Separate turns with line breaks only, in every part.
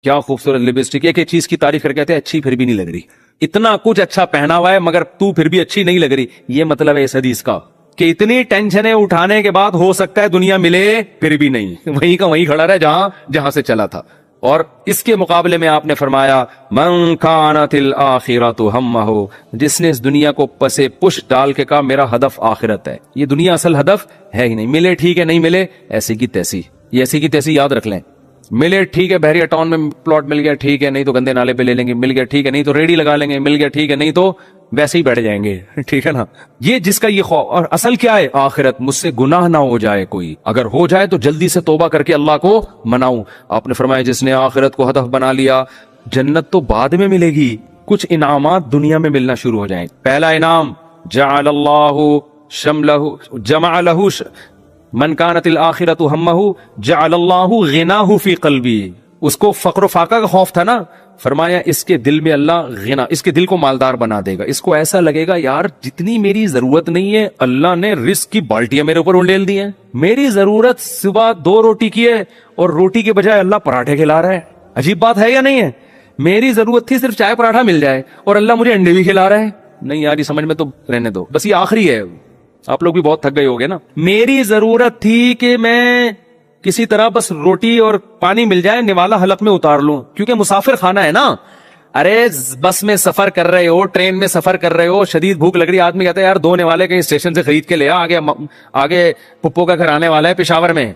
کیا خوبصورت لپسٹک, ایک ایک چیز کی تعریف کر کہتے ہیں اچھی پھر بھی نہیں لگ رہی. اتنا کچھ اچھا پہنا ہوا ہے مگر تو پھر بھی اچھی نہیں لگ رہی. یہ مطلب ہے اس حدیث کا کہ اتنی ٹینشنیں اٹھانے کے بعد ہو سکتا ہے دنیا ملے پھر بھی نہیں, وہیں کا وہیں کھڑا رہے جہاں سے چلا تھا. اور اس کے مقابلے میں آپ نے فرمایا من کانت الآخرۃ ہمہ, جس نے اس دنیا کو پسے پش ڈال کے کہا میرا ہدف آخرت ہے, یہ دنیا اصل ہدف ہے ہی نہیں. ملے ٹھیک ہے, نہیں ملے ایسی کی تیسی, یہ ایسی کی تیسی یاد رکھ لیں. ملے ٹھیک ہے, بحریہ ٹاؤن میں پلاٹ مل گیا ٹھیک ہے, نہیں تو گندے نالے پہ لے لیں گے, مل گیا ٹھیک ہے, نہیں تو ریڈی لگا لیں گے, مل گیا ٹھیک ہے, نہیں تو ویسے ہی بیٹھ جائیں گے, ٹھیک ہے نا. یہ جس کا یہ خوف, اور اصل کیا ہے آخرت, مجھ سے گناہ نہ ہو جائے کوئی, اگر ہو جائے تو جلدی سے توبہ کر کے اللہ کو مناؤں. آپ نے فرمایا جس نے آخرت کو ہدف بنا لیا, جنت تو بعد میں ملے گی, کچھ انعامات دنیا میں ملنا شروع ہو جائیں. پہلا انعام جعل اللہ شملہ جمع لہ من کانت الآخرۃ ہمہ جعل اللہ غناہ فی قلبی. اس کو فقر و فاقہ کا خوف تھا نا, فرمایا اس کے دل میں اللہ غنا, اس کے دل کو مالدار بنا دے گا. اس کو ایسا لگے گا یار جتنی میری ضرورت نہیں ہے اللہ نے رزق کی بالٹیاں میرے اوپر انڈیل دی ہیں. میری ضرورت صبح 2 روٹی کی ہے اور روٹی کے بجائے اللہ پراٹھے کھلا رہا ہے. عجیب بات ہے یا نہیں ہے؟ میری ضرورت تھی صرف چائے پراٹھا مل جائے اور اللہ مجھے انڈے بھی کھلا رہا ہے. نہیں یار یہ سمجھ میں تو رہنے دو, بس یہ آخری ہے. آپ لوگ بھی بہت تھک گئے ہوگے نا. میری ضرورت تھی کہ میں کسی طرح بس روٹی اور پانی مل جائے, نوالا حلق میں اتار لوں, کیونکہ مسافر کھانا ہے نا. ارے بس میں سفر کر رہے ہو, ٹرین میں سفر کر رہے ہو, شدید بھوک لگ رہی, آدمی کہتا ہے یار 2 نوالے کہیں اسٹیشن سے خرید کے لے آگے پپو کا گھر آنے والا ہے پشاور میں,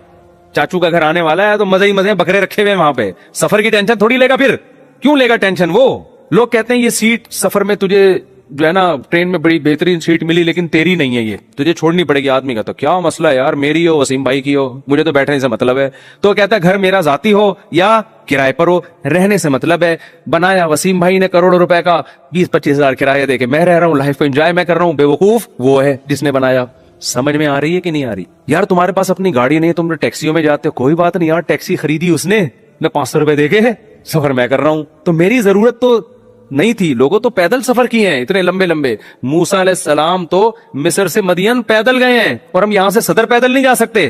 چاچو کا گھر آنے والا ہے, تو مزے ہی مزے بکرے رکھے ہوئے وہاں پہ. سفر کی ٹینشن تھوڑی لے گا, پھر کیوں لے گا ٹینشن. وہ لوگ کہتے ہیں یہ سیٹ سفر میں تجھے جو ہے نا ٹرین میں بڑی بہترین سیٹ ملی لیکن تیری نہیں ہے, یہ تجھے چھوڑنی پڑے گی. آدمی کا تو کیا مسئلہ ہے یار, میری ہو وسیم بھائی کی ہو, مجھے تو بیٹھنے سے مطلب ہے. تو کہتا ہے گھر میرا ذاتی ہو یا کرائے پر ہو, رہنے سے مطلب ہے. بنایا وسیم بھائی نے کروڑوں روپے کا, 20-25 ہزار کرایہ دے کے میں رہ رہا ہوں, لائف کو انجوائے میں کر رہا ہوں. بے وقوف وہ ہے جس نے بنایا. سمجھ میں آ رہی ہے کہ نہیں آ رہی؟ یار تمہارے پاس اپنی گاڑی نہیں, تم ٹیکسیوں میں جاتے ہو, کوئی بات نہیں یار, ٹیکسی خریدی اس نے, میں 500 روپے دے کے سفر میں کر رہا ہوں. تو میری ضرورت تو نہیں تھی. لوگوں تو پیدل سفر کیے ہیں اتنے لمبے لمبے. موسیٰ علیہ السلام تو مصر سے مدین پیدل گئے ہیں, اور ہم یہاں سے صدر پیدل نہیں جا سکتے.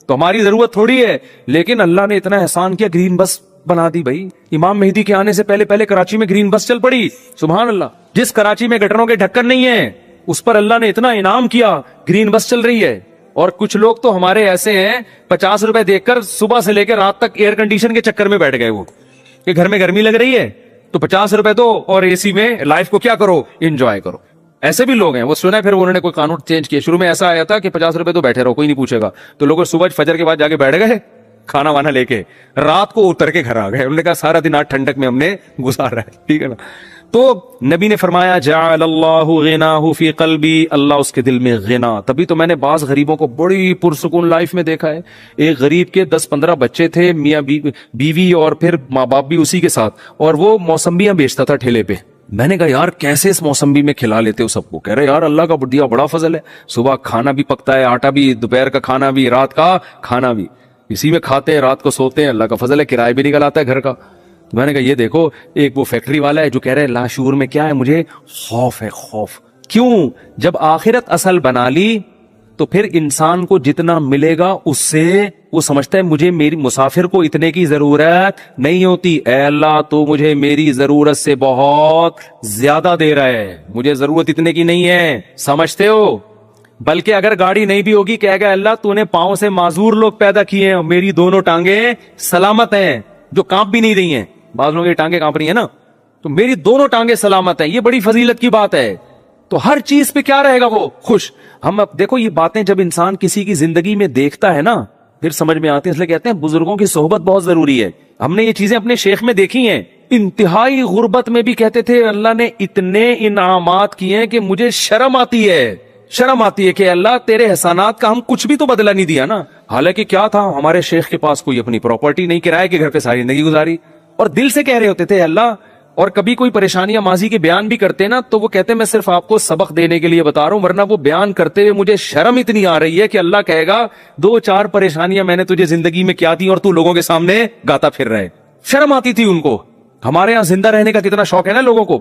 تو ہماری ضرورت تھوڑی ہے, لیکن اللہ نے اتنا احسان کیا, گرین بس بنا دی بھائی. امام مہدی کے آنے سے پہلے کراچی میں گرین بس چل پڑی. سبحان اللہ. جس کراچی میں گٹروں کے ڈھکن نہیں ہے اس پر اللہ نے اتنا انعام کیا, گرین بس چل رہی ہے. اور کچھ لوگ تو ہمارے ایسے ہیں 50 روپے دے کر صبح سے لے کر رات تک ایئر کنڈیشن کے چکر میں بیٹھ گئے, وہ کہ گھر میں گرمی لگ رہی ہے تو 50 روپے دو اور اے سی میں لائف کو کیا کرو, انجوائے کرو. ایسے بھی لوگ ہیں, وہ سنا ہے پھر انہوں نے کوئی قانون چینج کیا. شروع میں ایسا آیا تھا کہ 50 روپے تو بیٹھے رہو, کوئی نہیں پوچھے گا. تو لوگ صبح فجر کے بعد جا کے بیٹھ گئے کھانا وانا لے کے, رات کو اتر کے گھر آ گئے. انہوں نے کہا سارا دن آج ٹھنڈک میں ہم نے گزارا ہے, ٹھیک ہے نا. تو نبی نے فرمایا جعل اللہ غناہ فی قلبی, اللہ اس کے دل میں غنا. تبھی تو میں نے بعض غریبوں کو بڑی پرسکون لائف میں دیکھا ہے. ایک غریب کے 10-15 بچے تھے, میاں بیوی اور پھر ماں باپ بھی اسی کے ساتھ, اور وہ موسمبیاں بیچتا تھا ٹھیلے پہ. میں نے کہا یار کیسے اس موسمبی میں کھلا لیتے ہو سب کو؟ کہہ رہے یار اللہ کا دیا بڑا فضل ہے, صبح کھانا بھی پکتا ہے, آٹا بھی, دوپہر کا کھانا بھی, رات کا کھانا بھی, اسی میں کھاتے ہیں, رات کو سوتے ہیں, اللہ کا فضل ہے, کرایہ بھی نکل آتا ہے گھر کا. تو میں نے کہا یہ دیکھو, ایک وہ فیکٹری والا ہے جو کہہ رہے لاشعور میں کیا ہے, مجھے خوف ہے, خوف. کیوں؟ جب آخرت اصل بنا لی تو پھر انسان کو جتنا ملے گا اس سے وہ سمجھتا ہے مجھے میری مسافر کو اتنے کی ضرورت نہیں ہوتی. اے اللہ تو مجھے میری ضرورت سے بہت زیادہ دے رہا ہے, مجھے ضرورت اتنے کی نہیں ہے, سمجھتے ہو. بلکہ اگر گاڑی نہیں بھی ہوگی کہے گا اللہ تو نے پاؤں سے معذور لوگ پیدا کیے ہیں, میری دونوں ٹانگیں سلامت ہیں, جو کانپ بھی نہیں رہی ہیں. بعض لوگوں کی ٹانگیں کانپ رہی ہیں نا, تو میری دونوں ٹانگیں سلامت ہیں. یہ بڑی فضیلت کی بات ہے. تو ہر چیز پہ کیا رہے گا وہ خوش. ہم اب دیکھو یہ باتیں جب انسان کسی کی زندگی میں دیکھتا ہے نا پھر سمجھ میں آتی ہے. اس لیے کہتے ہیں بزرگوں کی صحبت بہت ضروری ہے. ہم نے یہ چیزیں اپنے شیخ میں دیکھی ہیں. انتہائی غربت میں بھی کہتے تھے اللہ نے اتنے انعامات کیے ہیں کہ مجھے شرم آتی ہے کہ اللہ تیرے احسانات کا ہم کچھ بھی تو بدلہ نہیں دیا نا. حالانکہ کیا تھا, ہمارے شیخ کے پاس کوئی اپنی پراپرٹی نہیں, کرائے کے گھر پہ ساری زندگی گزاری, اور دل سے کہہ رہے ہوتے تھے اللہ. اور کبھی کوئی پریشانیاں ماضی کے بیان بھی کرتے نا تو وہ کہتے میں صرف آپ کو سبق دینے کے لیے بتا رہا ہوں, ورنہ وہ بیان کرتے ہوئے مجھے شرم اتنی آ رہی ہے کہ اللہ کہے گا 2-4 پریشانیاں میں نے تجھے زندگی میں کیا دی اور تو لوگوں کے سامنے گاتا پھر رہے. شرم آتی تھی ان کو. ہمارے یہاں زندہ رہنے کا کتنا شوق ہے نا لوگوں کو,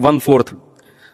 1/4।